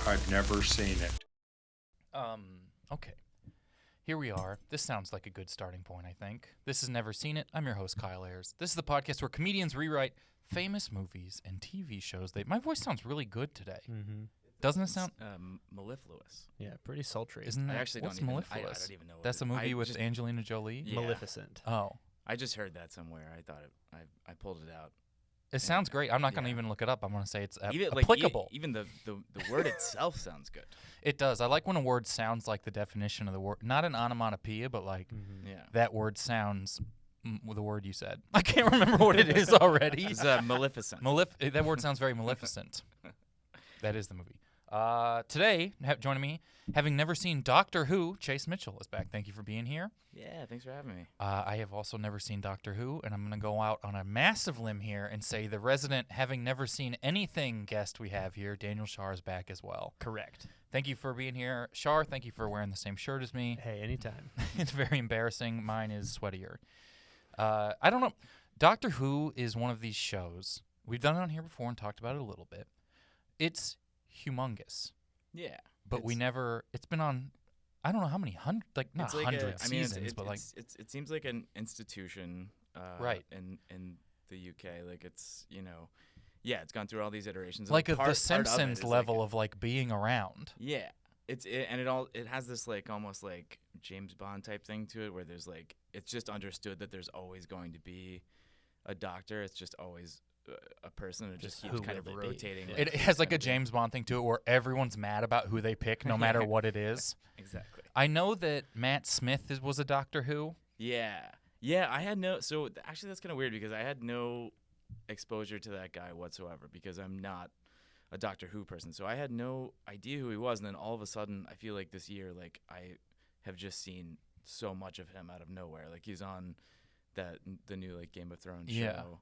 I've never seen it. Okay. Here we are. This sounds like a good starting point, I think. This has Never Seen It. I'm your host, Kyle Ayers. This is the podcast where comedians rewrite famous movies and TV shows. My voice sounds really good today. Mm-hmm. Doesn't it sound? Mellifluous. Yeah, pretty sultry. Isn't that? I actually what's don't even. Mellifluous? I don't even know. What That's a movie with Angelina Jolie. Yeah. Maleficent. Oh, I just heard that somewhere. I thought it. I pulled it out. it sounds great. I'm not going to Yeah. even look it up. I'm going to say it's Even applicable. even the word itself sounds good. It does. I like when a word sounds like the definition of the word. Not an onomatopoeia, but like Mm-hmm. Yeah. that word sounds the word you said. I can't remember what it is already. It's Maleficent. That word sounds very maleficent. That is the movie. Today, joining me, having never seen Doctor Who, Chase Mitchell is back. Thank you for being here. Yeah. Thanks for having me. I have also never seen Doctor Who, and I'm going to go out on a massive limb here and say the resident, having never seen anything guest we have here, Daniel Shar, is back as well. Correct. Thank you for being here. Shar, thank you for wearing the same shirt as me. Hey, anytime. It's very embarrassing. Mine is sweatier. I don't know. Doctor Who is one of these shows. We've done it on here before and talked about it a little bit. It's humongous. Yeah. But we never. It's been on. I don't know how many hundred. Like not It's like hundred seasons, but like it seems like an institution. Right. In the UK, like it's yeah, it's gone through all these iterations. like and a part The of it Simpsons is level of like being around. Yeah. It has this like almost like James Bond type thing to it where there's like it's just understood that there's always going to be a doctor. It's just always a person. It just keeps who kind of will they be? rotating. Yeah. It has like a James Bond thing to it where everyone's mad about who they pick, no matter what it is. Exactly. I know that Matt Smith was a Doctor Who. Yeah. I had no. So actually, that's kind of weird because I had no exposure to that guy whatsoever because I'm not a Doctor Who person. So I had no idea who he was, and then all of a sudden, I feel like this year, like I have just seen so much of him out of nowhere. Like he's on the new like Game of Thrones show,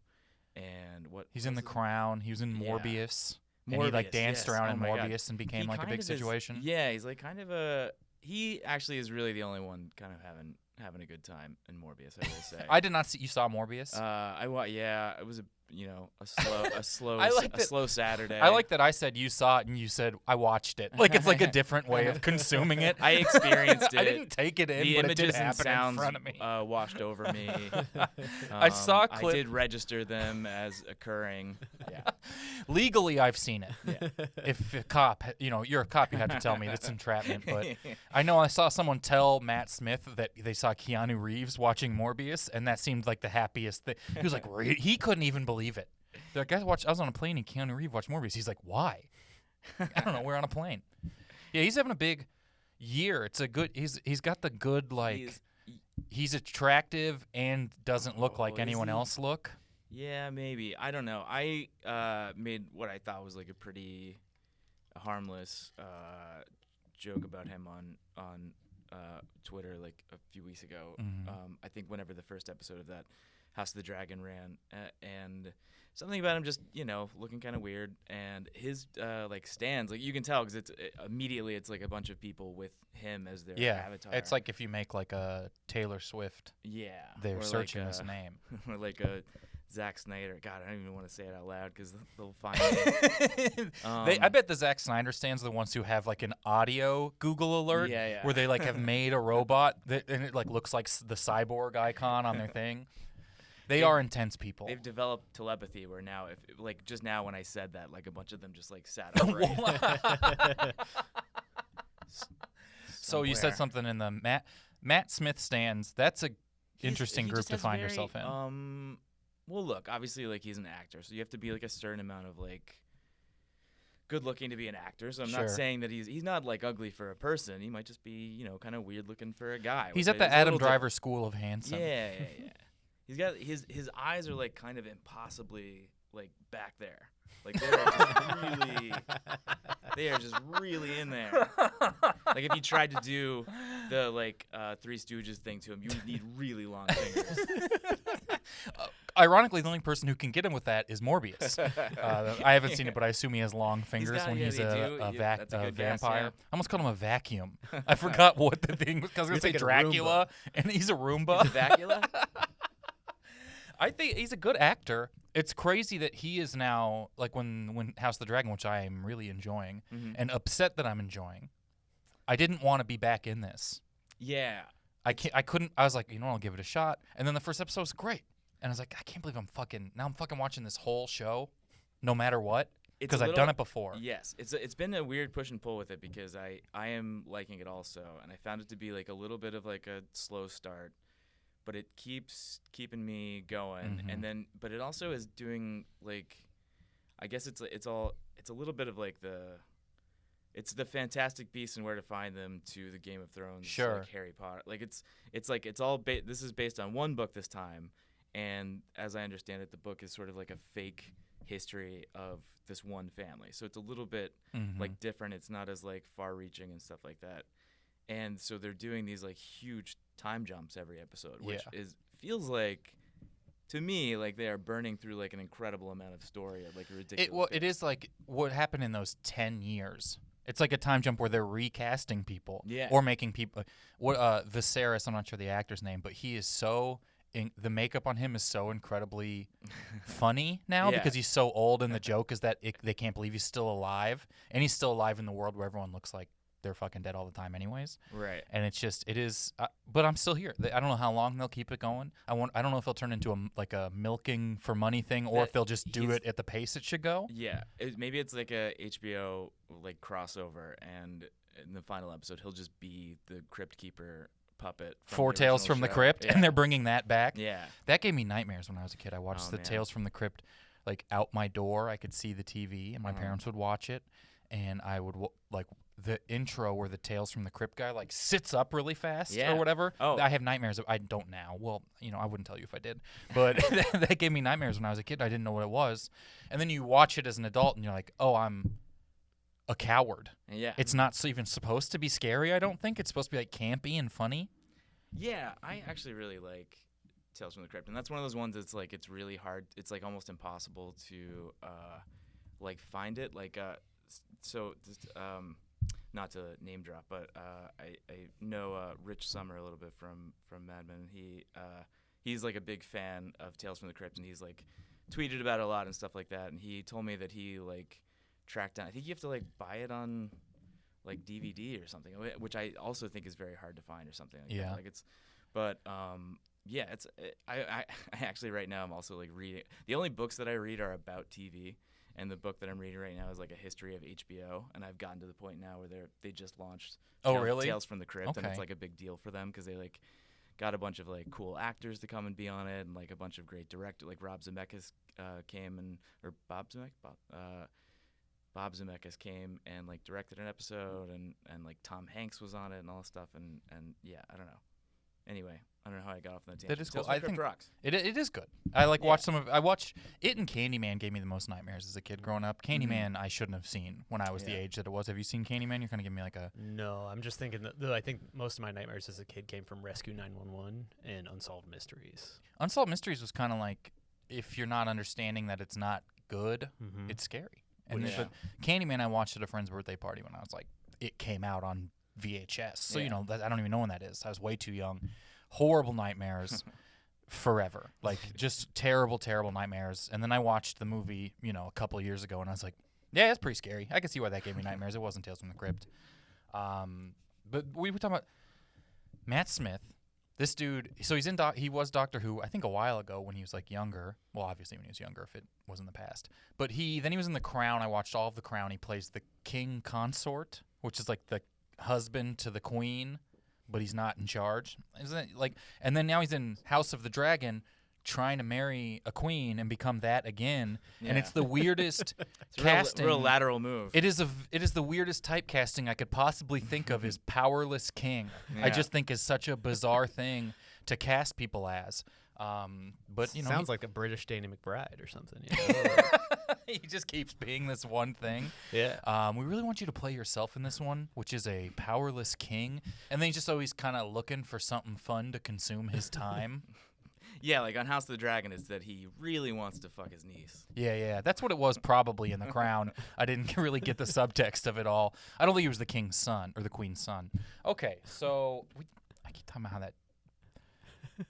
and He's in The Crown. He was in Yeah. Morbius. And he like Morbius, danced yes. around Oh in my God. Morbius and became He like a kind big of is- situation. Yeah, he's like kind of a. He actually is really the only one kind of having a good time in Morbius. I will say. I did not see. You saw Morbius? Yeah, it was a slow I like a that- slow Saturday. I like that I said you saw it and you said I watched it. Like it's like a different way of consuming it. I experienced it. I didn't take it in, The but it did images and happen sounds in front of me. washed over me. I saw a I clip- did register them as occurring. Yeah. Legally, I've seen it. Yeah. If a cop, you're a cop, you have to tell me that's entrapment. But I know I saw someone tell Matt Smith that they saw Keanu Reeves watching Morbius, and that seemed like the happiest thing. He was like, he couldn't even believe it. They're like, I was on a plane and Keanu Reeves watched Morbius. He's like, why? I don't know. We're on a plane. Yeah, he's having a big year. It's a good. He's got the good like. He's attractive and doesn't look like is anyone he? else look. Yeah, maybe. I don't know. I made what I thought was like a pretty harmless joke about him on Twitter like a few weeks ago. Mhm. I think whenever the first episode of that House of the Dragon ran, and something about him just looking kind of weird, and his like stands, like you can tell because immediately it's like a bunch of people with him as their avatar. It's like if you make like a Taylor Swift, they're or searching like this name. or like a Zack Snyder. God, I don't even want to say it out loud because they'll find me. I bet the Zack Snyder stands are the ones who have like an audio Google alert where they like have made a robot and it like looks like the cyborg icon on their thing. They are intense people. They've developed telepathy where now, if like just now when I said that, like a bunch of them just like sat upright. So you said something in the Matt Smith stands. That's a interesting group to find yourself in. Well, look, obviously, like he's an actor, so you have to be like a certain amount of like good looking to be an actor. So I'm not saying that he's not like ugly for a person. He might just be kind of weird looking for a guy. He's at the Adam Driver School of Handsome. Yeah. He's got his eyes are like kind of impossibly like back there. Like they are just really in there. Like if you tried to do the like Three Stooges thing to him, you would need really long fingers. Ironically, the only person who can get him with that is Morbius. I haven't seen it, but I assume he has long fingers when he's a vampire. Guess, yeah. I almost called him a vacuum. I forgot what the thing was. I was going to say Dracula, and he's a Roomba. He's a Vacula? I think he's a good actor. It's crazy that he is now like when House of the Dragon, which I am really enjoying, and upset that I'm enjoying. I didn't want to be back in this. Yeah. I couldn't. I was like, I'll give it a shot. And then the first episode was great, and I was like, I can't believe I'm fucking watching this whole show, no matter what, because I've done it before. Yes, it's been a weird push and pull with it because I am liking it also, and I found it to be like a little bit of like a slow start. But it keeps keeping me going, and then, but it also is doing like, I guess it's a little bit of like it's the Fantastic Beasts and Where to Find Them to the Game of Thrones, like Harry Potter. Like it's all this is based on one book this time, and as I understand it, the book is sort of like a fake history of this one family, so it's a little bit like different. It's not as like far-reaching and stuff like that. And so they're doing these like huge time jumps every episode, which feels like, to me, like they are burning through like an incredible amount of story at like a ridiculous. It is like what happened in those 10 years. It's like a time jump where they're recasting people, or making people. Viserys, I'm not sure the actor's name, but he is so. The makeup on him is so incredibly funny now because he's so old, and the joke is that they can't believe he's still alive, and he's still alive in the world where everyone looks like they're fucking dead all the time anyways. Right. And it is, but I'm still here. I don't know how long they'll keep it going. I don't know if it'll turn into a milking for money thing, or if they'll just do it at the pace it should go. Yeah. Maybe it's like a HBO like crossover, and in the final episode, he'll just be the Crypt Keeper puppet. Four Tales from the Crypt, and they're bringing that back. Yeah. That gave me nightmares when I was a kid. I watched Tales from the Crypt, like out my door. I could see the TV, and my parents would watch it, and I would like. The intro where the Tales from the Crypt guy like sits up really fast or whatever. Oh. I have nightmares. I don't now. Well, I wouldn't tell you if I did. But that gave me nightmares when I was a kid. I didn't know what it was. And then you watch it as an adult and you're like, oh, I'm a coward. Yeah. It's not even supposed to be scary, I don't think. It's supposed to be like campy and funny. Yeah, I actually really like Tales from the Crypt. And that's one of those ones that's like it's really hard. It's like almost impossible to like find it. Like not to name drop, but I know Rich Summer a little bit from Mad Men. He's like a big fan of Tales from the Crypt, and he's like tweeted about it a lot and stuff like that. And he told me that he like tracked down. I think you have to like buy it on like DVD or something, which I also think is very hard to find or something like that. Like I actually right now I'm also like reading. The only books that I read are about TV. And the book that I'm reading right now is like a history of HBO, and I've gotten to the point now where they just launched Tales from the Crypt, and it's like a big deal for them because they like got a bunch of like cool actors to come and be on it, and like a bunch of great directors, like Bob Zemeckis came and like directed an episode, and like Tom Hanks was on it and all that stuff, and yeah, I don't know. Anyway, I don't know how I got off on that tangent. That is cool. I think rocks. It is good. I like watched some of. I watched it, and Candyman gave me the most nightmares as a kid growing up. Candyman I shouldn't have seen when I was the age that it was. Have you seen Candyman? You're gonna give me like a. No, I'm just thinking that I think most of my nightmares as a kid came from Rescue 911 and Unsolved Mysteries. Unsolved Mysteries was kind of like if you're not understanding that it's not good, it's scary. And but Candyman, I watched at a friend's birthday party when I was like, it came out on VHS. So I don't even know when that is. I was way too young. Horrible nightmares forever. Like just terrible, terrible nightmares. And then I watched the movie, a couple of years ago, and I was like, yeah, it's pretty scary. I can see why that gave me nightmares. It wasn't Tales from the Crypt. But we were talking about Matt Smith. This dude, so he was Doctor Who, I think a while ago when he was like younger. Well, obviously when he was younger, if it was in the past. But then he was in The Crown. I watched all of The Crown. He plays the king consort, which is like the husband to the queen, but he's not in charge. Isn't it like? And then now he's in House of the Dragon, trying to marry a queen and become that again. Yeah. And it's the weirdest casting. Real lateral move. It is the weirdest typecasting I could possibly think of is powerless king. Yeah. I just think is such a bizarre thing to cast people as. But sounds like a British Danny McBride or something. He just keeps being this one thing. Yeah. We really want you to play yourself in this one, which is a powerless king. And then he's just always kind of looking for something fun to consume his time. Yeah, like on House of the Dragon, is that he really wants to fuck his niece. Yeah. That's what it was probably in The Crown. I didn't really get the subtext of it all. I don't think he was the king's son or the queen's son. Okay, so I keep talking about how that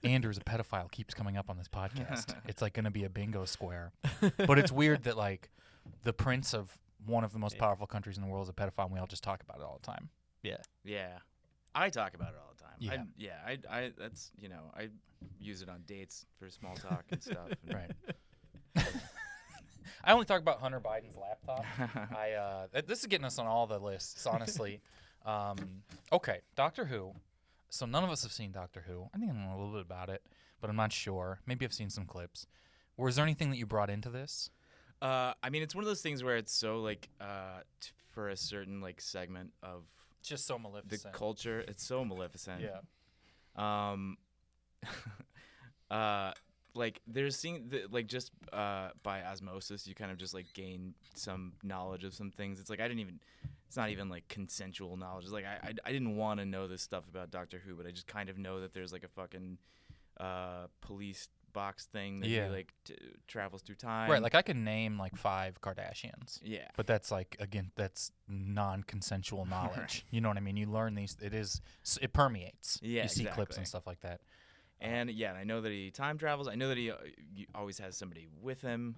Andrew's a pedophile keeps coming up on this podcast. It's like going to be a bingo square. But it's weird that like the prince of one of the most powerful countries in the world is a pedophile, and we all just talk about it all the time. Yeah. Yeah, I talk about it all the time. Yeah. I that's I use it on dates for small talk and stuff. And Right. I only talk about Hunter Biden's laptop. This is getting us on all the lists, honestly. Okay, Doctor Who. So none of us have seen Doctor Who. I think I know a little bit about it, but I'm not sure. Maybe I've seen some clips. Was there anything that you brought into this? I mean, it's one of those things where it's so like for a certain like segment of It's just so the Maleficent. culture, it's so Maleficent. Yeah. Like there's like just by osmosis, you kind of just like gain some knowledge of some things. It's like it's not even like consensual knowledge. It's like I didn't want to know this stuff about Doctor Who, but I just kind of know that there's like a fucking police box thing that he like travels through time. Right, like I can name like 5 Kardashians. Yeah. But that's like, again, that's non-consensual knowledge. You know what I mean? You learn these, it permeates. Yeah, You see clips exactly. and stuff like that. And yeah, and I know that he time travels. I know that he always has somebody with him,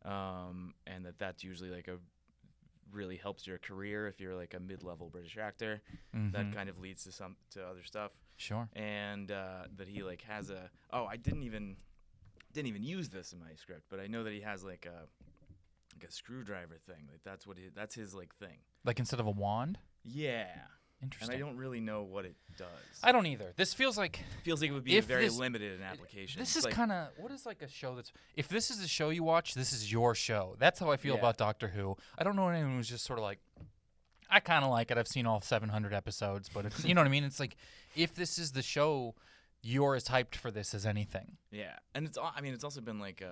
and that's usually like really helps your career if you're like a mid-level British actor. That kind of leads to other stuff. Sure. And that he like has I didn't even use this in my script, but I know that he has like a screwdriver thing. Like that's his like thing. Like instead of a wand? Yeah. Interesting. And I don't really know what it does. I don't either. This feels like Feels like it would be if very this- limited in application. this It's is like, kind of what is like a show that's if this is a show you watch, this is your show. That's how I feel Yeah. about Doctor Who. I don't know anyone who's just sort of like I kind of like it. I've seen all 700 episodes, but it's, you know what I mean? It's like if this is the show, you're as hyped for this as anything. Yeah, and it's also been like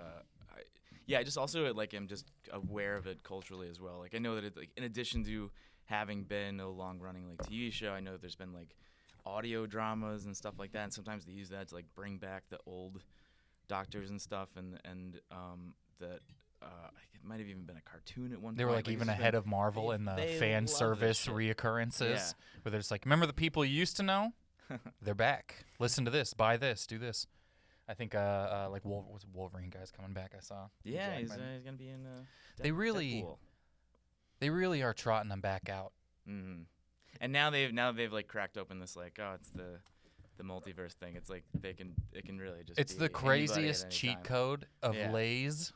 I just also like am just aware of it culturally as well. Like I know that it like in addition to having been a long running like TV show, I know that there's been like audio dramas and stuff like that, and sometimes they use that to like bring back the old doctors and stuff, and that it might have even been a cartoon at one point. They were like even ahead of Marvel in the fan love service this shit. reoccurrences, Yeah. where they're just like, remember the people you used to know? They're back. Listen to this. Buy this. Do this. I think like what's Wolverine guy's coming back. I saw. Yeah, he's Jackman. gonna be in. They really- Deadpool. They really are trotting them back out. Mm-hmm. And now they've like cracked open this like it's the multiverse thing. It's like it can really just. It's be the anybody at craziest any cheat time. code of Yeah. Lay's.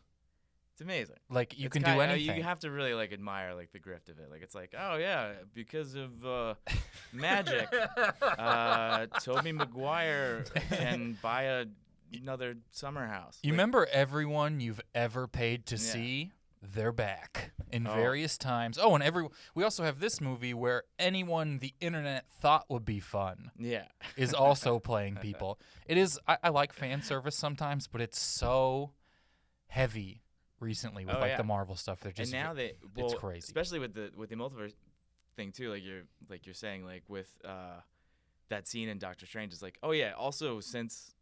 It's amazing. Like you It's can do kinda- anything. You have to really like admire like the grift of it. Like it's like because of magic, Tobey Maguire can buy another summer house. You Like, remember everyone you've ever paid to Yeah. see? They're back in Oh. various times. Oh, and we also have this movie where anyone the internet thought would be fun Yeah. is also playing people. It is. I like fan service sometimes, but it's so heavy recently with Oh, like yeah. the Marvel stuff. They're just And now it's crazy. especially with the multiverse thing too. Like you're saying like with that scene in Doctor Strange is like also since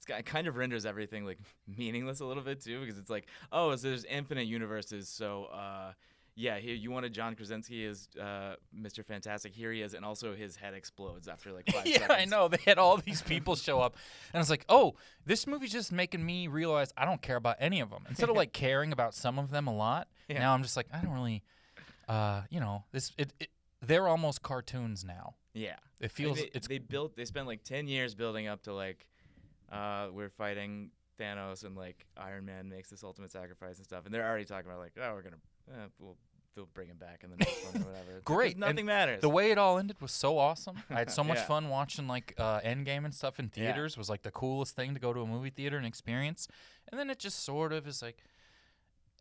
it kind of renders everything like meaningless a little bit too, because it's like so there's infinite universes, so here you wanted John Krasinski as Mr. Fantastic, here he is, and also his head explodes after like 5 yeah, seconds. I know. They had all these people show up, and I was like, "Oh, this movie's just making me realize I don't care about any of them." Instead of like caring about some of them a lot, Yeah. now I'm just like, I don't really, they're almost cartoons now. Yeah. It feels They spent like 10 years building up to like we're fighting Thanos and like Iron Man makes this ultimate sacrifice and stuff, and they're already talking about like we're gonna they'll bring him back in the next one or whatever. Great. Because nothing And matters. the way it all ended was so awesome. I had so much Yeah. fun watching like Endgame and stuff in theaters. Was like the coolest thing to go to a movie theater and experience. And then it just sort of is like,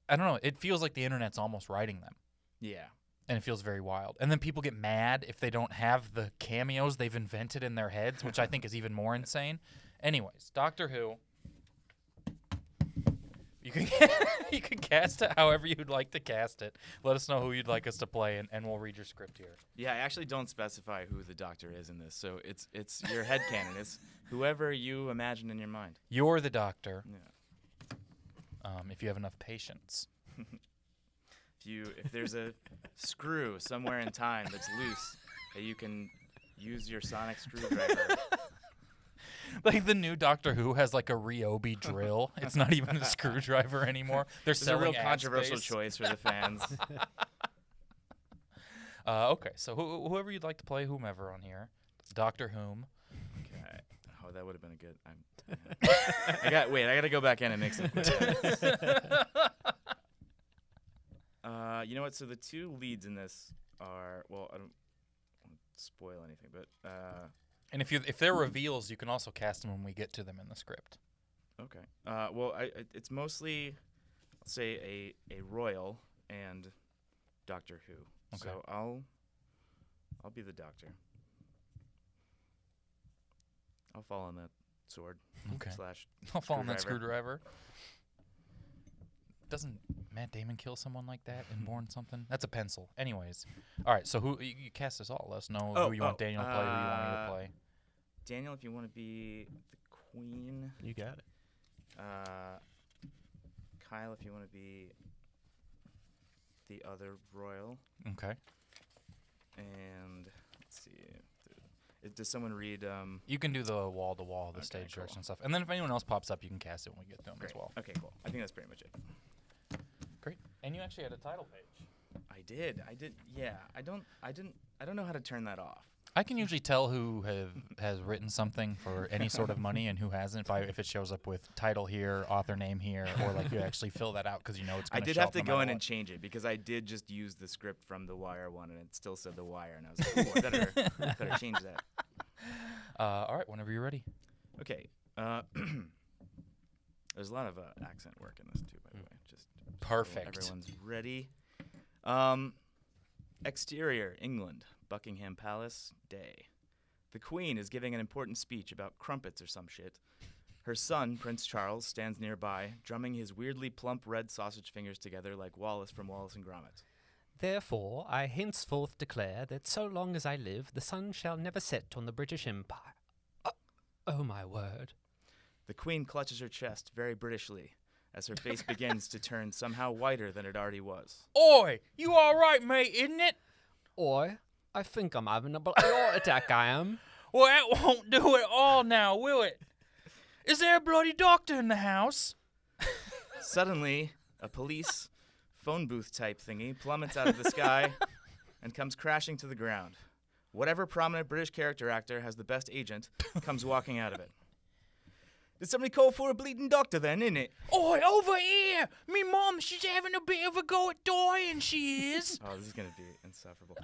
I don't know. It feels like the internet's almost writing them. Yeah. And it feels very wild. And then people get mad if they don't have the cameos they've invented in their heads, which I think is even more insane. Anyways, Doctor Who. You can you can cast it however you'd like to cast it. Let us know who you'd like us to play, and we'll read your script here. Yeah, I actually don't specify who the Doctor is in this, so it's your headcanon. It's whoever you imagine in your mind. You're the Doctor, Yeah. if you have enough patience. If there's a screw somewhere in time that's loose that you can use your sonic screwdriver. Like the new Doctor Who has like a Ryobi drill. It's not even a screwdriver anymore. They're It's a selling real ad controversial space. choice for the fans. Okay, so whoever you'd like to play, whomever on here, Doctor Whom. Okay. Oh, that would have been a good. I gotta go back in and make some quick edits. You know what? So the two leads in this are I don't want to spoil anything, but And if they're reveals, you can also cast them when we get to them in the script. okay. It's mostly, let's say a royal and Doctor Who. Okay. So I'll be the Doctor. I'll fall on that sword. Okay. Slash. I'll fall on that Screwdriver. screwdriver. Doesn't Matt Damon kill someone like that in Born Something? That's a pencil. Anyways. All right, so who you cast us all. Let us know who you want Daniel to play, who you want me to play. Daniel, if you want to be the Queen. You got it. Kyle, if you want to be the other royal. Okay. And let's see. Does someone read? You can do the wall-to-wall, the stage cool. direction stuff. And then if anyone else pops up, you can cast it when we get to them Great. as well. Okay, cool. I think that's pretty much it. Great. And you actually had a title page. I did. Yeah. I don't know how to turn that off. I can usually tell who has written something for any sort of money and who hasn't if it shows up with title here, author name here, or like you actually fill that out because you know it's going to show up. I did have to no go matter in and what. change it because I did just use the script from the Wire one and it still said the Wire and I was like, ooh, I better change that. All right, whenever you're ready. Okay. There's a lot of accent work in this too, by the way. Just so Perfect. everyone's ready. Exterior, England, Buckingham Palace, day. The Queen is giving an important speech about crumpets or some shit. Her son, Prince Charles, stands nearby, drumming his weirdly plump red sausage fingers together like Wallace from Wallace and Gromit. Therefore, I henceforth declare that so long as I live, the sun shall never set on the British Empire. Oh, my word. The Queen clutches her chest very Britishly as her face begins to turn somehow whiter than it already was. Oi, you all right, mate, isn't it? Oi, I think I'm having a heart attack, I am. Well, that won't do it all now, will it? Is there a bloody doctor in the house? Suddenly, a police phone booth type thingy plummets out of the sky and comes crashing to the ground. Whatever prominent British character actor has the best agent comes walking out of it. Did somebody call for a bleeding doctor then, innit? Oi, over here! Me mom, she's having a bit of a go at dying, she is. Oh, this is going to be insufferable.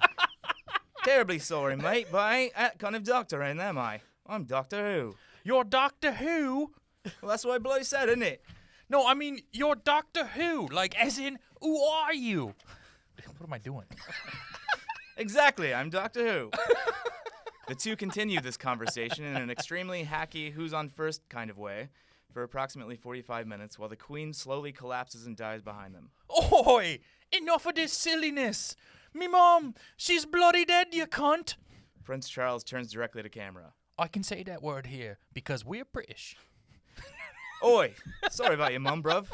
Terribly sorry, mate, but I ain't that kind of doctor, ain't am I? I'm Doctor Who. You're Doctor Who? Well, that's what I bloody said, isn't it? No, I mean, you're Doctor Who. Like, as in, who are you? What am I doing? Exactly, I'm Doctor Who. The two continue this conversation in an extremely hacky who's on first kind of way for approximately 45 minutes while the Queen slowly collapses and dies behind them. Oi! Enough of this silliness! Me mom, she's bloody dead, you cunt! Prince Charles turns directly to camera. I can say that word here because we're British. Oi! Sorry about your mum, bruv.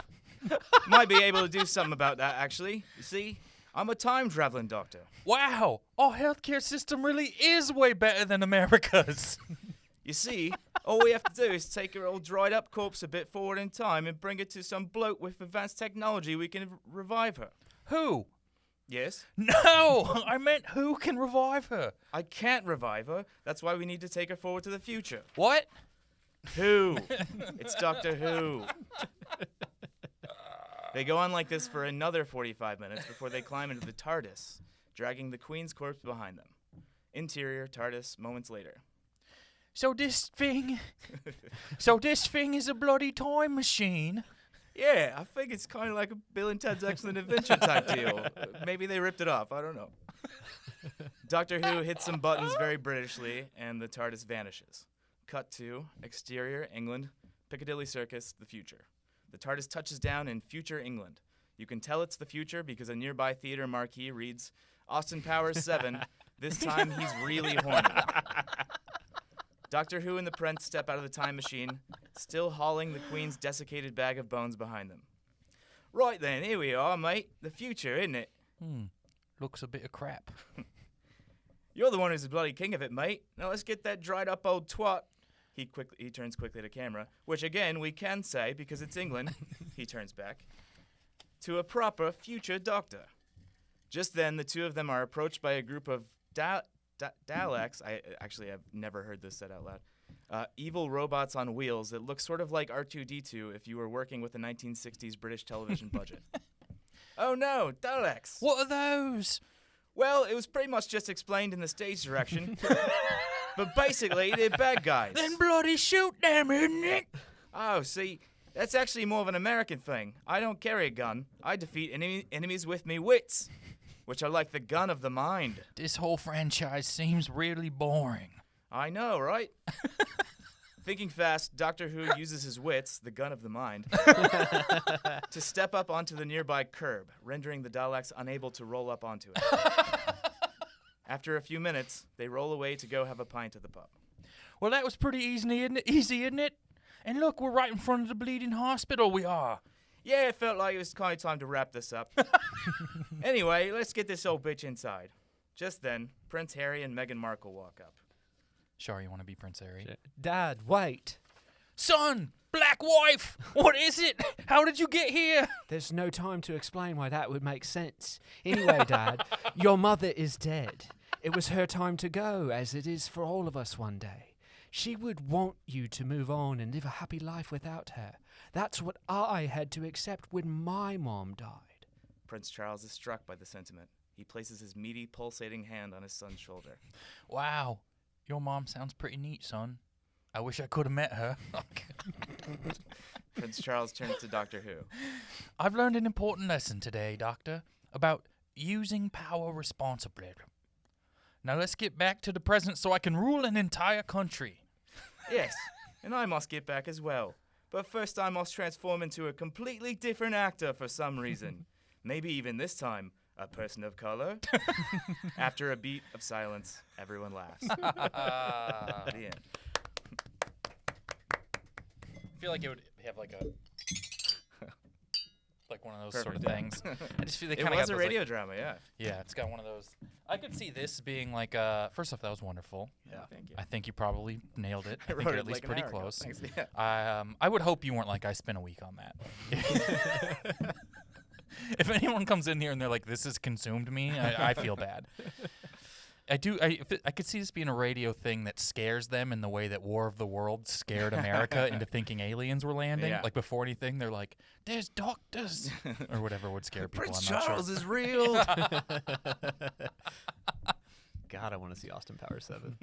Might be able to do something about that, actually. You see, I'm a time-traveling doctor. Wow! Our healthcare system really is way better than America's. You see, all we have to do is take her old dried-up corpse a bit forward in time and bring her to some bloke with advanced technology. We can revive her. Who? Yes? No! I meant who can revive her? I can't revive her. That's why we need to take her forward to the future. What? Who? It's Doctor Who. They go on like this for another 45 minutes before they climb into the TARDIS, dragging the Queen's corpse behind them. Interior, TARDIS, moments later. So this thing is a bloody time machine? Yeah, I think it's kind of like a Bill and Ted's Excellent Adventure type deal. Maybe they ripped it off. I don't know. Doctor Who hits some buttons very Britishly, and the TARDIS vanishes. Cut to exterior, England, Piccadilly Circus, the future. The TARDIS touches down in future England. You can tell it's the future because a nearby theater marquee reads, Austin Powers 7, this time he's really horny. Doctor Who and the Prince step out of the time machine, still hauling the Queen's desiccated bag of bones behind them. Right then, here we are, mate. The future, isn't it? Looks a bit of crap. You're the one who's the bloody king of it, mate. Now let's get that dried up old twat He turns quickly to camera, which again we can say because it's England. He turns back to a proper future doctor. Just then, the two of them are approached by a group of Daleks. I've never heard this said out loud. Evil robots on wheels that look sort of like R2-D2 if you were working with a 1960s British television budget. Oh no, Daleks! What are those? Well, it was pretty much just explained in the stage direction. But basically, they're bad guys. Then bloody shoot them, isn't it? Oh, see, that's actually more of an American thing. I don't carry a gun. I defeat enemies with me wits, which are like the gun of the mind. This whole franchise seems really boring. I know, right? Thinking fast, Doctor Who uses his wits, the gun of the mind, to step up onto the nearby curb, rendering the Daleks unable to roll up onto it. After a few minutes, they roll away to go have a pint at the pub. Well, that was pretty easy, isn't it? And look, we're right in front of the bleeding hospital, we are. Yeah, it felt like it was kind of time to wrap this up. Anyway, let's get this old bitch inside. Just then, Prince Harry and Meghan Markle walk up. Shar, you want to be Prince Harry? Dad, wait. Son! Black wife! What is it? How did you get here? There's no time to explain why that would make sense. Anyway, Dad, your mother is dead. It was her time to go, as it is for all of us one day. She would want you to move on and live a happy life without her. That's what I had to accept when my mom died. Prince Charles is struck by the sentiment. He places his meaty, pulsating hand on his son's shoulder. Wow. Your mom sounds pretty neat, son. I wish I could have met her. Prince Charles turns to Doctor Who. I've learned an important lesson today, Doctor, about using power responsibly. Now let's get back to the present so I can rule an entire country. Yes, and I must get back as well. But first I must transform into a completely different actor for some reason. Maybe even this time, a person of color. After a beat of silence, everyone laughs. The end. I feel like it would have like a like one of those sort of Perfect. things. I just feel they It kind of was a radio drama, yeah. Yeah, it's got one of those. I could see this being like first off, that was wonderful. Yeah, thank you. I think you probably nailed it. I think wrote you're it at least like an pretty hour ago. close. Thanks, yeah. I would hope you weren't like I spent a week on that. If anyone comes in here and they're like, "This has consumed me," I feel bad. I could see this being a radio thing that scares them in the way that War of the Worlds scared America into thinking aliens were landing. Yeah. Like before anything, they're like, "There's doctors," or whatever would scare people. Prince I'm not Charles sure. is real. God, I want to see Austin Powers 7.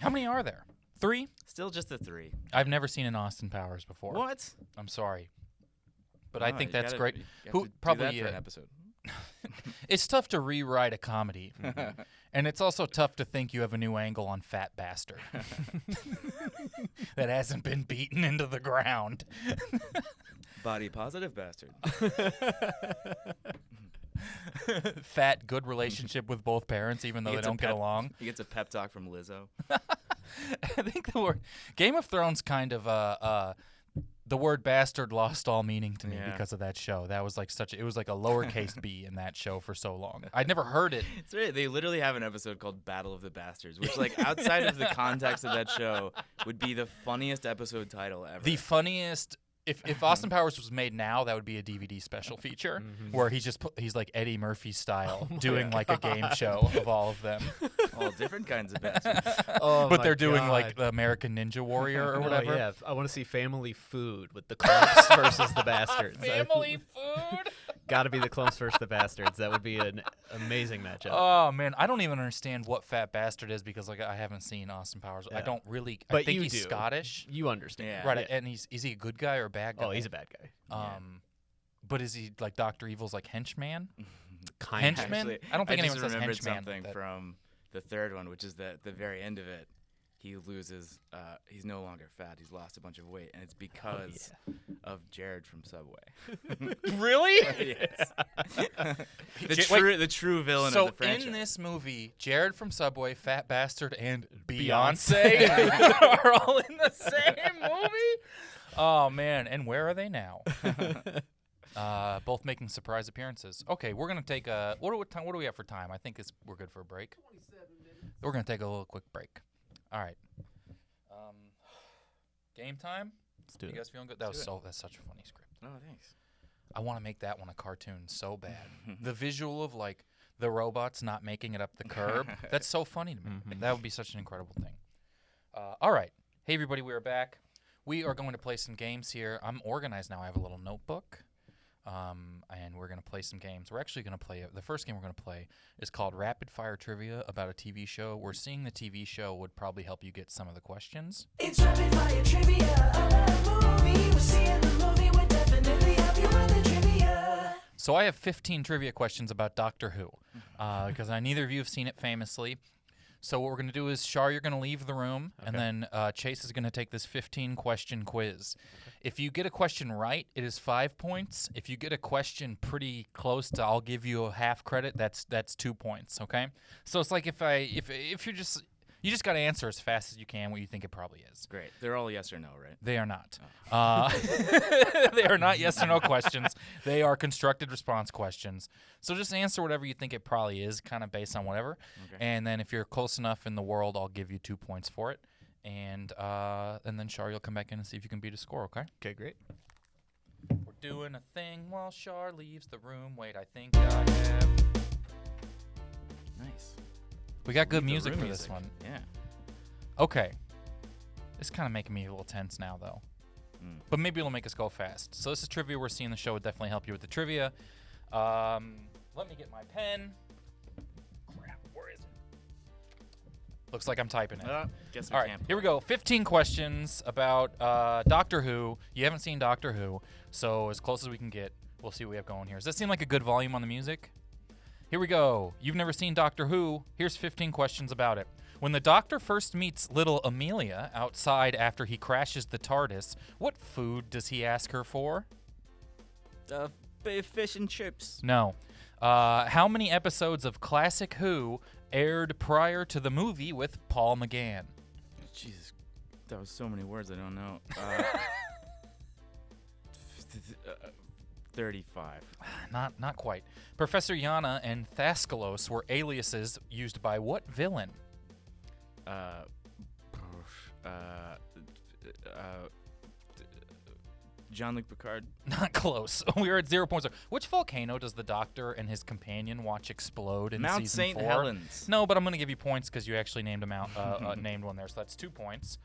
How many are there? 3? Still just a 3. I've never seen an Austin Powers before. What? I'm sorry, but I Oh, think you that's gotta- great. you have Who to do probably that for an episode. It's tough to rewrite a comedy, and it's also tough to think you have a new angle on Fat Bastard that hasn't been beaten into the ground. Body positive bastard. Fat, good relationship with both parents, even though He they gets a don't get pep- along. He gets a pep talk from Lizzo. I think the word Game of Thrones kind of the word bastard lost all meaning to me Yeah. because of that show. That was like it was like a lowercase b in that show for so long. I'd never heard it. It's right. They literally have an episode called Battle of the Bastards, which, like, outside of the context of that show, would be the funniest episode title ever. The funniest. If Austin Powers was made now, that would be a DVD special feature where he's like Eddie Murphy style doing like a game show of all of them. All different kinds of bastards. Oh, But my they're doing God. like the American Ninja Warrior or whatever. Oh, yeah. I want to see Family Food with the clumps versus the bastards. Family food. Got to be the clumps versus the bastards. That would be an amazing matchup. Oh man, I don't even understand what Fat Bastard is because like I haven't seen Austin Powers. I Yeah. don't really. I But think you he's do. Scottish, You understand. Yeah. right? And is he a good guy or a bad guy? Oh, he's a bad guy. But is he like Dr. Evil's like henchman? Kind Henchman? Actually, I don't think I anyone just says remembered henchman. something That- from the third one, which is that at the very end of it, he loses. He's no longer fat. He's lost a bunch of weight, and it's because of Jared from Subway. Really? Yes. Wait, the true villain so of the franchise. in this movie, Jared from Subway, Fat Bastard, and Beyonce. Beyonce are all in the same movie. Oh man! And where are they now? Both making surprise appearances. Okay, we're gonna take a what do we have for time? I think we're good for a break. 27 minutes. We're gonna take a little quick break. All right. Game time? Let's do You it. guys feeling good? That's such a funny script. Oh, thanks. I want to make that one a cartoon so bad. The visual of like the robots not making it up the curb. That's so funny to me. That would be such an incredible thing. All right. Hey, everybody, we are back. We are going to play some games here. I'm organized now. I have a little notebook, and we're going to play some games. We're actually going to play, the first game we're going to play is called Rapid Fire Trivia about a TV show. Where seeing the TV show would probably help you get some of the questions. It's Rapid Fire Trivia about a movie. We're seeing the movie, we'll definitely help you with the trivia. So I have 15 trivia questions about Doctor Who, because neither of you have seen it famously. So what we're going to do is, Shar, you're going to leave the room, and then Chase is going to take this 15-question quiz. If you get a question right, it is 5 points. If you get a question pretty close to, I'll give you a half credit. That's 2 points. Okay. So it's like if you're just you just got to answer as fast as you can what you think it probably is. Great. They're all yes or no, right? They are not. They are not yes or no questions. They are constructed response questions. So just answer whatever you think it probably is, kind of based on whatever. Okay. And then if you're close enough in the world, I'll give you 2 points for it. And then Shar, you'll come back in and see if you can beat a score, okay? Okay, great. We're doing a thing while Shar leaves the room. Wait, I think I have... Nice. We got good Leave the music room for this music. one. Yeah. Okay. It's kind of making me a little tense now, though. But maybe it'll make us go fast. So this is trivia. We're seeing the show would definitely help you with the trivia. Let me get my pen. Crap, where is it? Looks like I'm typing it. Guess we All right, can't. here we go. 15 questions about Doctor Who. You haven't seen Doctor Who, so as close as we can get, we'll see what we have going here. Does that seem like a good volume on the music? Here we go. You've never seen Doctor Who. Here's 15 questions about it. When the Doctor first meets little Amelia outside after he crashes the TARDIS, what food does he ask her for? Fish and chips. No. How many episodes of Classic Who aired prior to the movie with Paul McGann? Jesus, that was so many words I don't know. 35. Not quite. Professor Yana and Thascalos were aliases used by what villain? Jean-Luc Picard. Not close. We are at 0 points. Which volcano does the Doctor and his companion watch explode in Mount season St. 4? Helens. No, but I'm going to give you points because you actually named him out, named one there. So that's 2 points.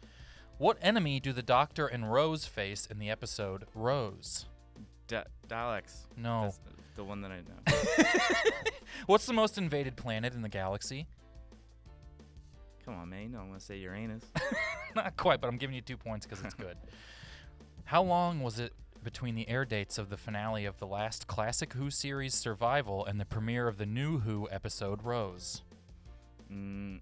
What enemy do the Doctor and Rose face in the episode Rose? Daleks. No. That's the one that I know. What's the most invaded planet in the galaxy? Come on, man. You know I'm going to say Uranus. Not quite, but I'm giving you 2 points because it's good. How long was it between the air dates of the finale of the last Classic Who series Survival and the premiere of the new Who episode Rose? I'm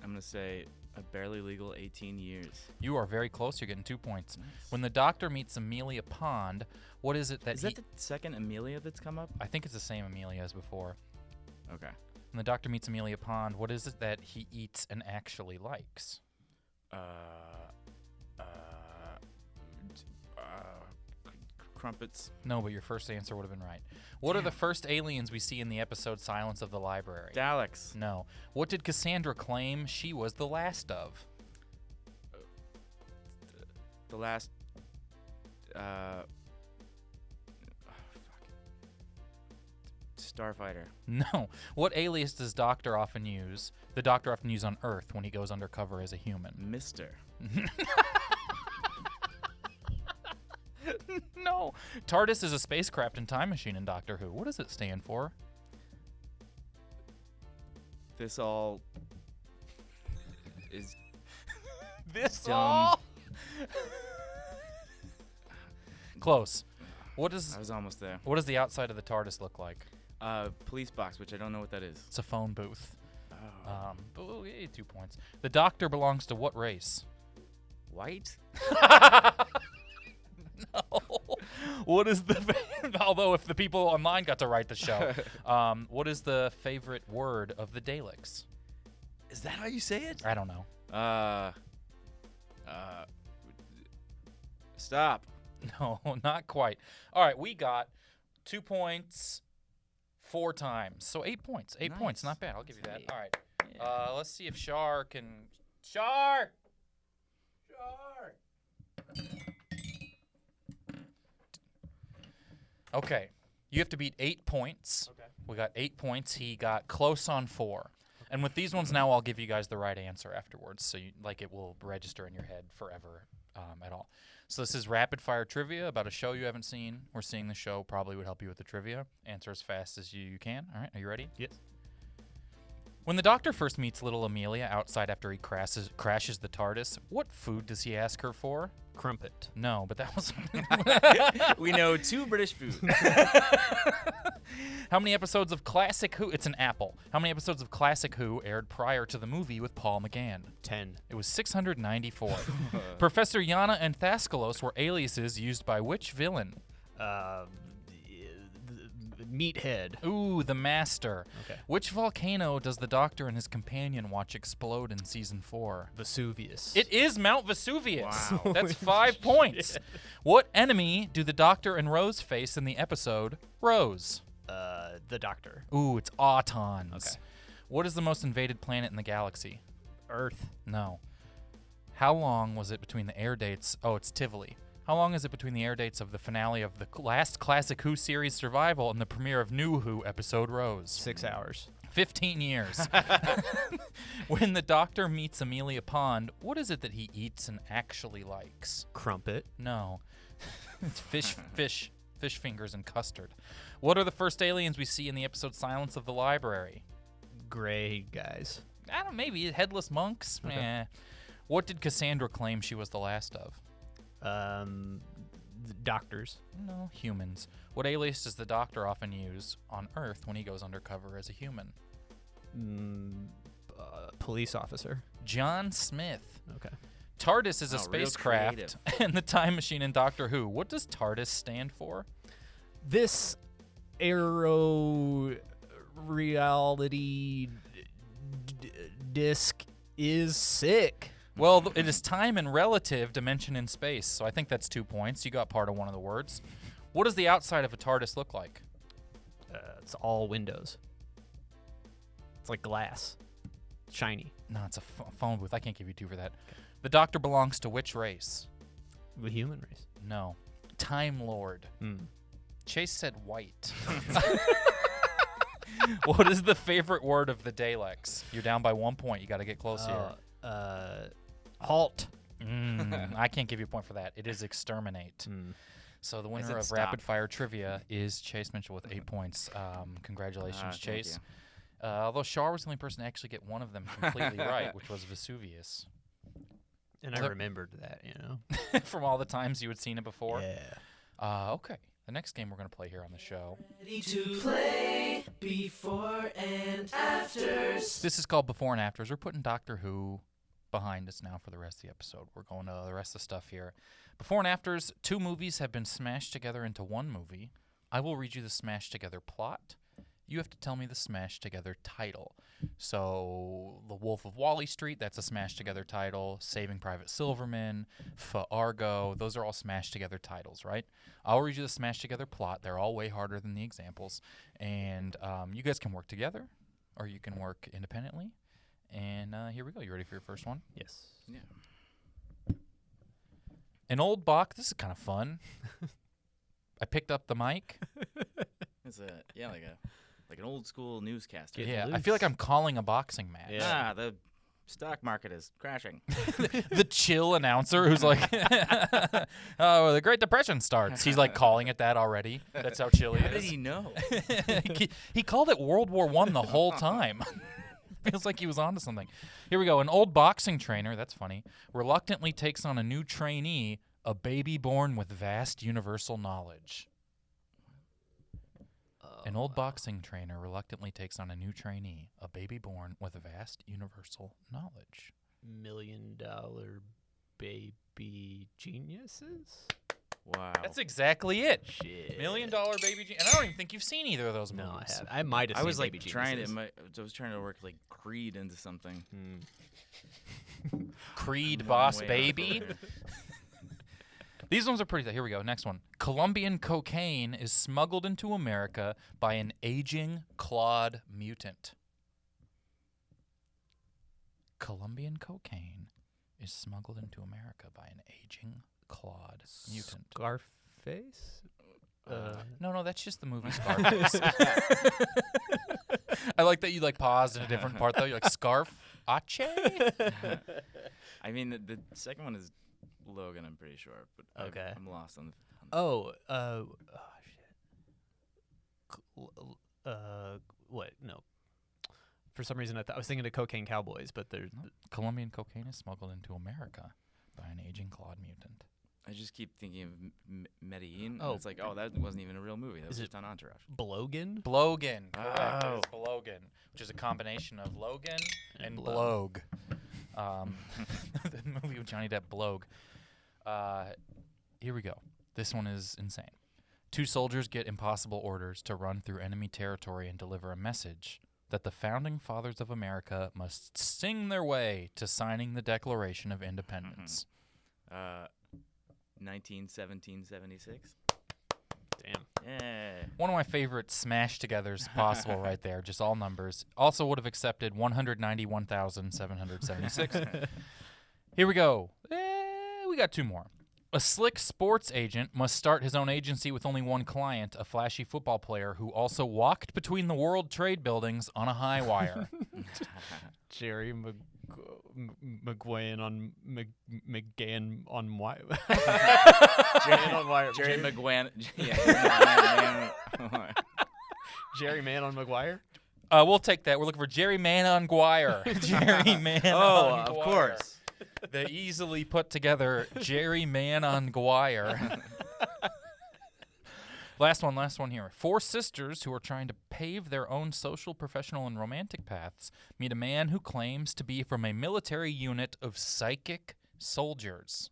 going to say a barely legal 18 years. You are very close. You're getting 2 points. Nice. When the Doctor meets Amelia Pond, what is it that Is that the second Amelia that's come up? I think it's the same Amelia as before. Okay. When the Doctor meets Amelia Pond, what is it that he eats and actually likes? Crumpets. No, but your first answer would have been right. What are the first aliens we see in the episode Silence of the Library? Daleks. No. What did Cassandra claim she was the last of? The last. Starfighter. No. What alias does the Doctor often use on Earth when he goes undercover as a human? Mister. No. TARDIS is a spacecraft and time machine in Doctor Who. What does it stand for? This all is This dumb. all? Close. What I does was almost there. the outside of the TARDIS look like? Police box, which I don't know what that is. It's a phone booth. Oh. But we'll get you 2 points. The Doctor belongs to what race? White? No. What is the although if the people online got to write the show, what is the favorite word of the Daleks? Is that how you say it? I don't know. Stop. No, not quite. All right, we got 2 points 4 times. So 8 points. 8 points. Nice. Not bad. I'll give you that. Yeah. All right. Let's see if Shar can. Shar! Okay. You have to beat 8 points. Okay. We got 8 points. He got close on 4. And with these ones now, I'll give you guys the right answer afterwards, so it will register in your head forever at all. So this is rapid fire trivia about a show you haven't seen. We're seeing the show probably would help you with the trivia. Answer as fast as you can. All right, are you ready? Yes. When the Doctor first meets little Amelia outside after he crashes the TARDIS, what food does he ask her for? Crumpet. No, but that was... We know 2 British foods. How many episodes of Classic Who? It's an apple. How many episodes of Classic Who aired prior to the movie with Paul McGann? 10. It was 694. Professor Yana and Thascalos were aliases used by which villain? Meathead. Ooh, the Master. Okay. Which volcano does the Doctor and his companion watch explode in season 4? Vesuvius. It is Mount Vesuvius. Wow. That's 5 points. What enemy do the Doctor and Rose face in the episode Rose? The Doctor. Ooh, it's Autons. Okay. What is the most invaded planet in the galaxy? Earth. No. How long was it between the air dates? Oh, it's Tivoli. How long is it between the air dates of the finale of the last Classic Who series Survival and the premiere of New Who episode Rose? 6 hours. 15 years. When the Doctor meets Amelia Pond, what is it that he eats and actually likes? Crumpet. No. It's fish fingers and custard. What are the first aliens we see in the episode Silence of the Library? Gray guys. I don't know, maybe headless monks? Okay. Eh. What did Cassandra claim she was the last of? Doctors. No, humans. What alias does the Doctor often use on Earth when he goes undercover as a human? Police officer. John Smith. Okay. TARDIS is a Oh, real spacecraft creative. and the time machine in Doctor Who. What does TARDIS stand for? This aero reality disc is sick. Well, it is time and relative dimension in space, so I think that's 2 points. You got part of one of the words. What does the outside of a TARDIS look like? It's all windows. It's like glass. Shiny. No, it's a phone booth. I can't give you 2 for that. The Doctor belongs to which race? The human race. No. Time Lord. Hmm. Chase said white. What is the favorite word of the Daleks? You're down by 1 point. You got to get close here. Halt. I can't give you a point for that. It is exterminate. So the winner it of stop? Rapid Fire Trivia is Chase Mitchell with 8 points. Congratulations, Thank Chase. you. Although Shar was the only person to actually get one of them completely right, which was Vesuvius. And I Yep. remembered that, you know. From all the times you had seen it before. Yeah. Okay. The next game we're going to play here on the show. Ready to play before and afters. This is called Before and Afters. We're putting Doctor Who behind us now for the rest of the episode. We're going to the rest of the stuff here. Before and Afters, 2 movies have been smashed together into 1 movie. I will read you the smashed together plot. You have to tell me the smashed together title. So, The Wolf of Wall Street, that's a smashed together title. Saving Private Silverman, Argo, those are all smashed together titles, right? I'll read you the smashed together plot. They're all way harder than the examples. And you guys can work together, or you can work independently. And here we go. You ready for your first one? Yes. Yeah. An old box. This is kind of fun. I picked up the mic. It's like an old school newscaster. Get Yeah, I loose. feel like I'm calling a boxing match. Yeah. The stock market is crashing. The chill announcer who's like, oh, the Great Depression starts. He's like calling it that already. That's how chill he How did is. he know? He called it World War I the whole time. Feels like he was onto something. Here we go. An old boxing trainer, that's funny, reluctantly takes on a new trainee, a baby born with vast universal knowledge. An old boxing trainer reluctantly takes on a new trainee, a baby born with vast universal knowledge. $1 million baby geniuses? Wow. That's exactly it. Shit. $1 million baby genius. And I don't even think you've seen either of those movies. No, I have. I might have I seen was like Baby trying to. Geniuses. I was trying to work like Creed into something. Creed Long Boss way out Baby. there. These ones are pretty. Here we go. Next one. Colombian cocaine is smuggled into America by an aging clawed mutant. Colombian cocaine is smuggled into America by an aging clawed mutant. Scarface? No, that's just the movie Scarface. I like that you like paused in a different part though. You're like Scarf Ache. I mean, the second one is Logan. I'm pretty sure, but Okay. I'm lost on the. What? No. For some reason, I was thinking of Cocaine Cowboys, but there's Colombian cocaine is smuggled into America by an aging Claude mutant. I just keep thinking of Medellin. Oh. And it's like, oh, that wasn't even a real movie. That was Is just on Entourage. Blogan. Blogan. Correct. Oh. It's Blogan, which is a combination of Logan and Blow. Blog. The movie with Johnny Depp, Blog. Here we go. This one is insane. 2 soldiers get impossible orders to run through enemy territory and deliver a message that the founding fathers of America must sing their way to signing the Declaration of Independence. 1976. Damn. Yeah. One of my favorite smash togethers possible right there, just all numbers. Also would have accepted 191,776. Here we go. We got 2 more. A slick sports agent must start his own agency with only one client, a flashy football player who also walked between the World Trade buildings on a high wire. Jerry McGuane on McGann on wire. Jerry McGuane. Yeah. Jerry Man on McGuire. We'll take that. We're looking for Jerry Man on Guire. Jerry Man on of Guire. course. The easily put together Jerry Man on Guire. Last one here. 4 sisters who are trying to pave their own social, professional, and romantic paths meet a man who claims to be from a military unit of psychic soldiers.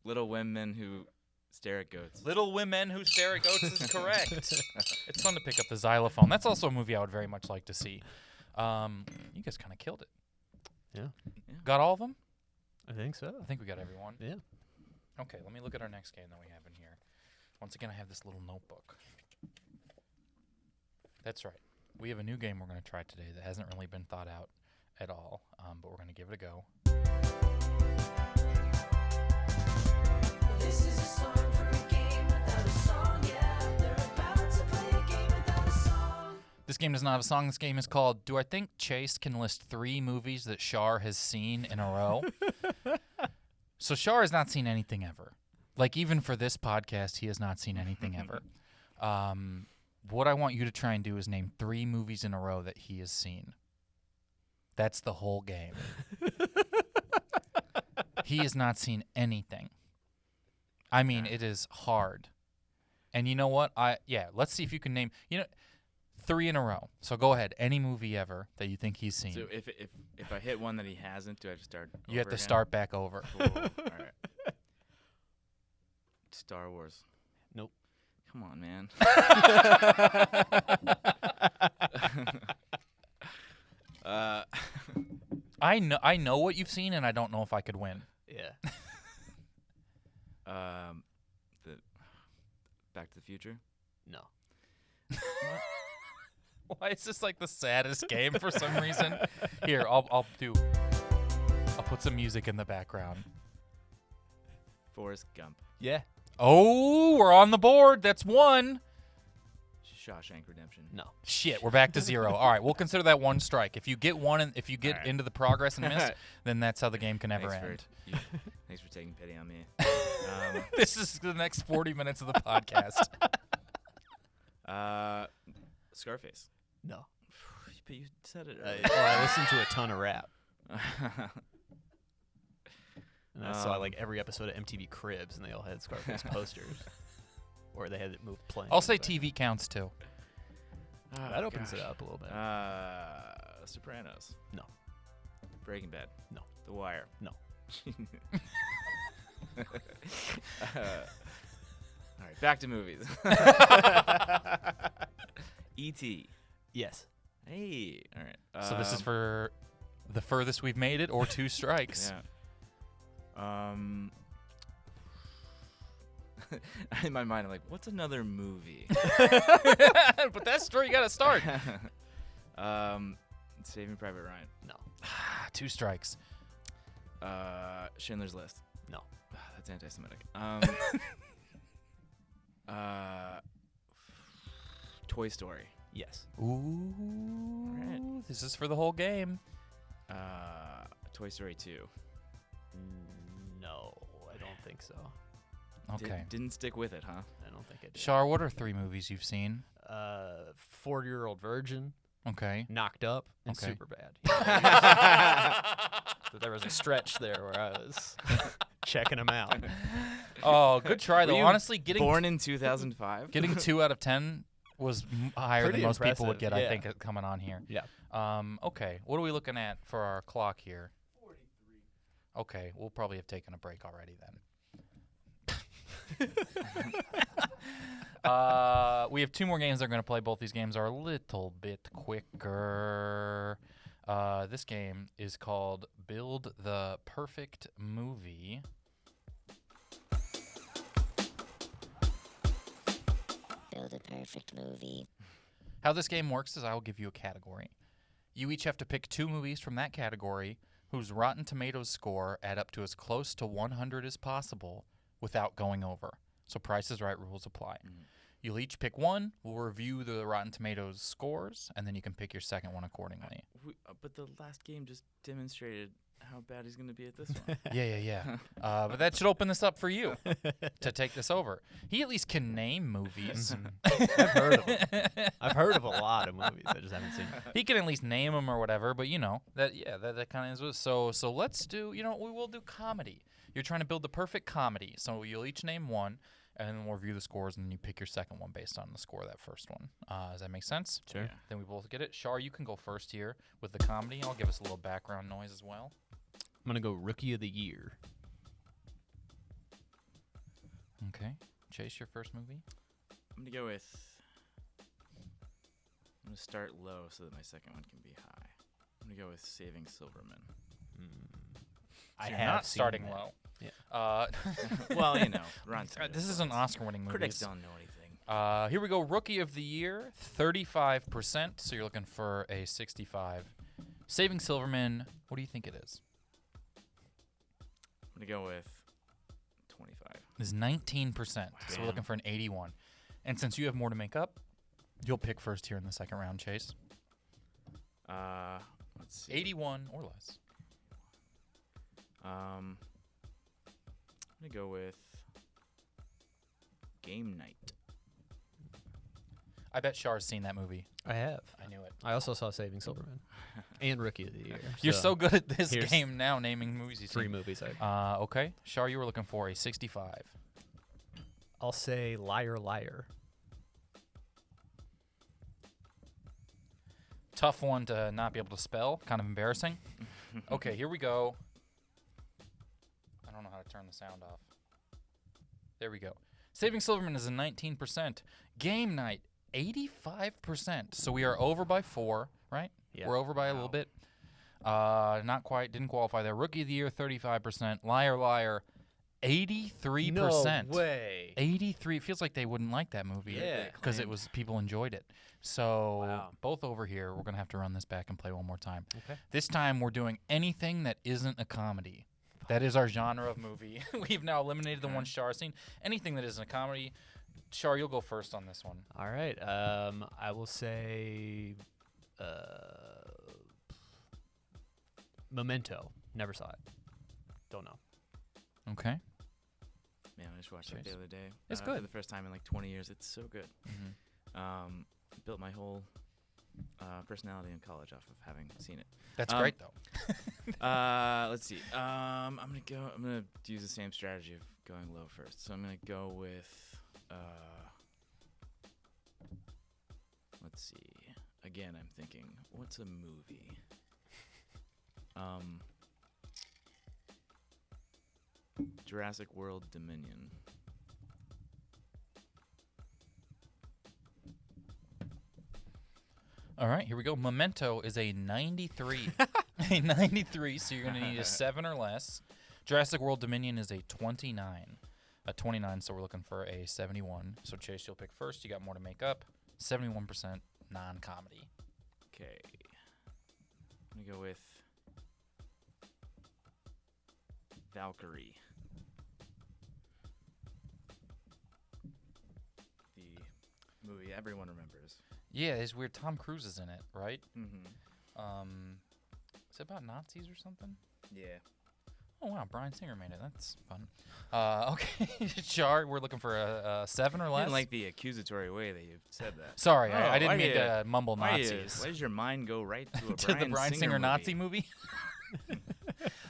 Little women who stare at goats. Little Women Who Stare at Goats is correct. It's fun to pick up the xylophone. That's also a movie I would very much like to see. You guys kind of killed it. Yeah. Got all of them? I think so. I think we got everyone. Yeah. Okay, let me look at our next game that we have in here. Once again, I have this little notebook. That's right. We have a new game we're going to try today that hasn't really been thought out at all, but we're going to give it a go. This is a song for a game without a song. Yeah, they're about to play a game without a song. This game does not have a song. This game is called Do I Think Chase Can List 3 Movies That Shar Has Seen in a Row? So Shar has not seen anything ever. Like, even for this podcast, he has not seen anything ever. What I want you to try and do is name 3 movies in a row that he has seen. That's the whole game. He has not seen anything. I mean, it is hard. And you know what? Let's see if you can name, 3 in a row. So go ahead. Any movie ever that you think he's seen. So if I hit one that he hasn't, do I have to start? You have over to again? start back over. Cool. All right. Star Wars. Nope. Come on, man. I know what you've seen, and I don't know if I could win. Yeah. The Back to the Future. No. Why is this like the saddest game for some reason? Here, I'll put some music in the background. Forrest Gump. Yeah. Oh, we're on the board. That's 1. Shawshank Redemption. No. Shit, we're back to 0. All right, we'll consider that 1 strike. If you get 1 and if you get All right. into the progress and miss, then that's how the game can never Thanks end. Thanks for taking pity on me. This is the next 40 minutes of the podcast. Scarface. No. But you said it. I listened to a ton of rap. And I saw like every episode of MTV Cribs, and they all had Scarface posters. Or they had it moved playing. I'll say but TV counts too. That opens it up a little bit. Sopranos. No. Breaking Bad. No. The Wire. No. All right, back to movies. E.T. Yes. Hey. All right. So this is for the furthest we've made it, or 2 strikes. Yeah. In my mind, I'm like, what's another movie? But that's where you got to start. Saving Private Ryan. No. 2 strikes. Schindler's List. No. that's anti-Semitic. Toy Story. Yes. Ooh. Right. This is for the whole game. Toy Story 2. No, I don't think so. Okay. Didn't stick with it, huh? I don't think it did. Shar, what are 3 movies you've seen? 40-Year-Old Virgin, Okay. Knocked Up, and Okay. Superbad. So there was a stretch there where I was checking them out. Oh, good try Were though. you Honestly, Born in 2005. getting 2 out of 10 was higher Pretty than most people would impressive, get. I yeah. think coming on here. Yeah. Okay. What are we looking at for our clock here? 43. Okay, we'll probably have taken a break already then. We have 2 more games they're going to play. Both these games are a little bit quicker. This game is called Build the Perfect Movie. Build a perfect movie. How this game works is I will give you a category. You each have to pick 2 movies from that category whose Rotten Tomatoes score add up to as close to 100 as possible without going over. So Price is Right rules apply. You'll each pick one. We'll review the Rotten Tomatoes scores, and then you can pick your second one accordingly. But the last game just demonstrated how bad he's going to be at this one. Yeah. But that should open this up for you to take this over. He at least can name movies. I've heard of them. I've heard of a lot of movies. I just haven't seen them. He can at least name them or whatever, but that kind of is. So let's do, we will do comedy. You're trying to build the perfect comedy. So you'll each name one, and then we'll review the scores, and then you pick your second one based on the score of that first one. Does that make sense? Sure. Yeah. Then we both get it. Shar, you can go first here with the comedy. I'll give us a little background noise as well. I'm going to go Rookie of the Year. Okay. Chase, your first movie? I'm going to go with. I'm going to start low so that my second one can be high. I'm going to go with Saving Silverman. I You're have not seen starting that. low. Yeah. Well, Rotten Tomatoes This is an Oscar-winning movie. Critics don't know anything. Here we go. Rookie of the Year, 35%. So you're looking for a 65. Saving Silverman, what do you think it is? I'm going to go with 25. Is 19%. So we're looking for an 81. And since you have more to make up, you'll pick first here in the second round, Chase. Let's see. 81 or less. I'm going to go with Game Night. I bet Char's seen that movie. I have. I knew it. I also saw Saving Silverman and Rookie of the Year. You're so good at this here's game now, naming movies you've 3 seen. movies. Okay. Char, you were looking for a 65. I'll say Liar Liar. Tough one to not be able to spell. Kind of embarrassing. Okay, here we go. I don't know how to turn the sound off. There we go. Saving Silverman is a 19%. Game Night, 85%. So we are over by 4, right? Yeah. We're over by a little bit. Not quite. Didn't qualify there. Rookie of the Year, 35%. Liar Liar, 83%. No way. 83. It feels like they wouldn't like that movie. Yeah. Because it was people enjoyed it. So Wow. both over here. We're gonna have to run this back and play one more time. Okay. This time we're doing anything that isn't a comedy. That is our genre of movie. We've now eliminated the one Char's seen. Anything that isn't a comedy. Char, you'll go first on this one. All right. I will say Memento. Never saw it. Don't know. Okay. Man, I just watched that the Chase. other day. It's For good. the first time in like 20 years. It's so good. Mm-hmm. Built my whole personality in college off of having seen it. That's great though. Let's see. I'm gonna use the same strategy of going low first. So I'm gonna go with. Let's see. Again, I'm thinking, what's a movie? Jurassic World Dominion. All right, here we go. Memento is a 93. A 93, so you're going to need a 7 or less. Jurassic World Dominion is a 29. A 29, so we're looking for a 71. So, Chase, you'll pick first. You got more to make up. 71% non-comedy. Okay. I'm gonna go with Valkyrie. movie everyone remembers. Yeah, it's weird. Tom Cruise is in it, right? Mm-hmm. Is it about Nazis or something? Yeah. Oh wow, Bryan Singer made it. That's fun. Okay, Shar, we're looking for a 7 or I less. didn't like the accusatory way that you said that. Sorry, I Oh, didn't why mean do to mumble Why Nazis. does your mind go right to a To the Bryan Singer movie? Nazi movie.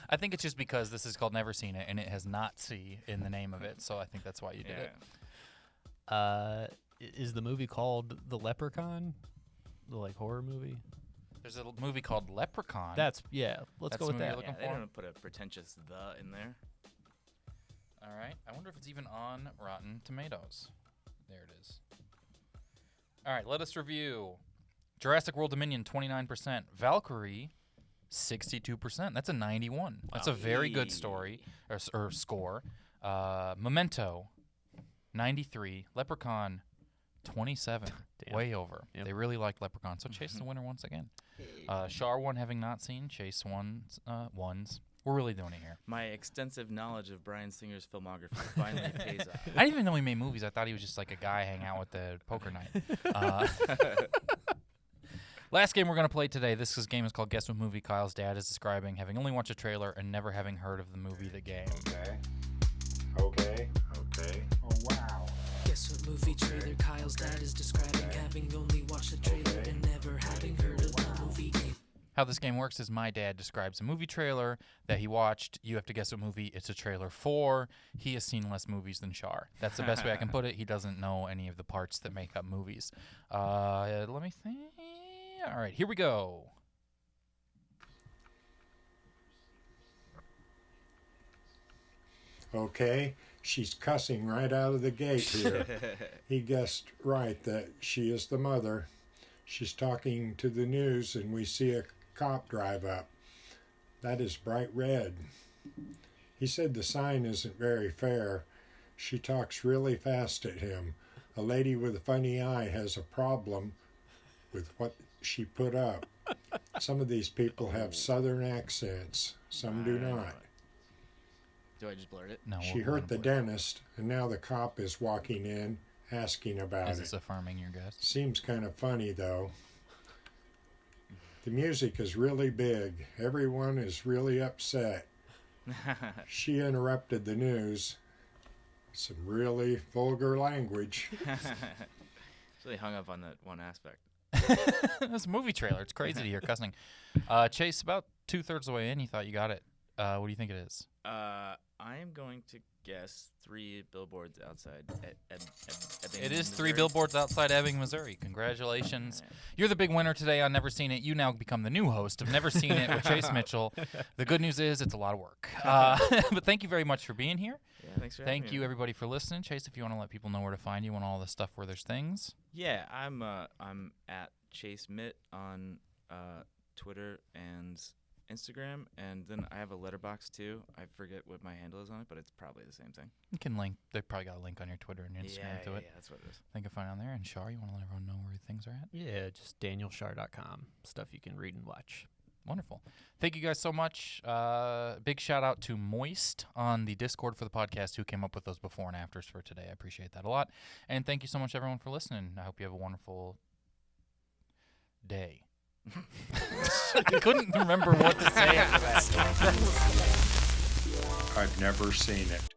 I think it's just because this is called Never Seen It, and it has Nazi in the name of it, so I think that's why you did it. Is the movie called The Leprechaun? The like horror movie? There's a movie called Leprechaun. Let's That's go the with movie you're that. looking They for? don't put a pretentious "the" in there. All right. I wonder if it's even on Rotten Tomatoes. There it is. All right, let us review. Jurassic World Dominion, 29%. Valkyrie, 62%. That's a 91. That's a very good story or score. Memento, 93. Leprechaun, 27. Damn. Way over. Yep. They really liked Leprechaun. So Chase is the winner once again. Shar won, having not seen. Chase ones. We're really doing it here. My extensive knowledge of Bryan Singer's filmography finally pays off. I didn't even know he made movies. I thought he was just like a guy hanging out with the poker night. Last game we're going to play today. This game is called Guess What Movie Kyle's Dad is Describing, having only watched a trailer and never having heard of the movie The Game. Okay. Oh, wow. Guess what movie trailer Kyle's dad is describing, having only watched the trailer and never having heard of the movie game. How this game works is my dad describes a movie trailer that he watched. You have to guess what movie it's a trailer for. He has seen less movies than Shar. That's the best way I can put it. He doesn't know any of the parts that make up movies. Let me think. All right, here we go. Okay, she's cussing right out of the gate here. He guessed right that she is the mother. She's talking to the news, and we see a cop drive up. That is bright red. He said the sign isn't very fair. She talks really fast at him. A lady with a funny eye has a problem with what she put up. Some of these people have southern accents. Some do not. Do I just blurt it? No, She hurt the dentist, and now the cop is walking in asking about Is it. this affirming your guess? Seems kind of funny, though. The music is really big. Everyone is really upset. She interrupted the news. Some really vulgar language. It's really hung up on that one aspect. This movie trailer. It's crazy to hear cussing. Chase, about 2/3 of the way in, you thought you got it. What do you think it is? I am going to guess 3 billboards outside. It is 3 billboards outside Ebbing, Missouri. Congratulations. You're the big winner today on Never Seen It. You now become the new host of Never Seen It with Chase Mitchell. The good news is it's a lot of work. But thank you very much for being here. Yeah, thanks for having Thank me. you, everybody, for listening. Chase, if you want to let people know where to find you and all the stuff where there's things. Yeah, I'm at Chase Mitt on Twitter and Instagram, and then I have a letterbox too. I forget what my handle is on it, but it's probably the same thing. You can link. They probably got a link on your Twitter and Instagram to it. Yeah, that's what it is. They can find it on there. And Shar, you want to let everyone know where things are at? Yeah, just DanielShar.com. Stuff you can read and watch. Wonderful. Thank you guys so much. Big shout out to Moist on the Discord for the podcast who came up with those before and afters for today. I appreciate that a lot. And thank you so much, everyone, for listening. I hope you have a wonderful day. I couldn't remember what to say after that. I've never seen it.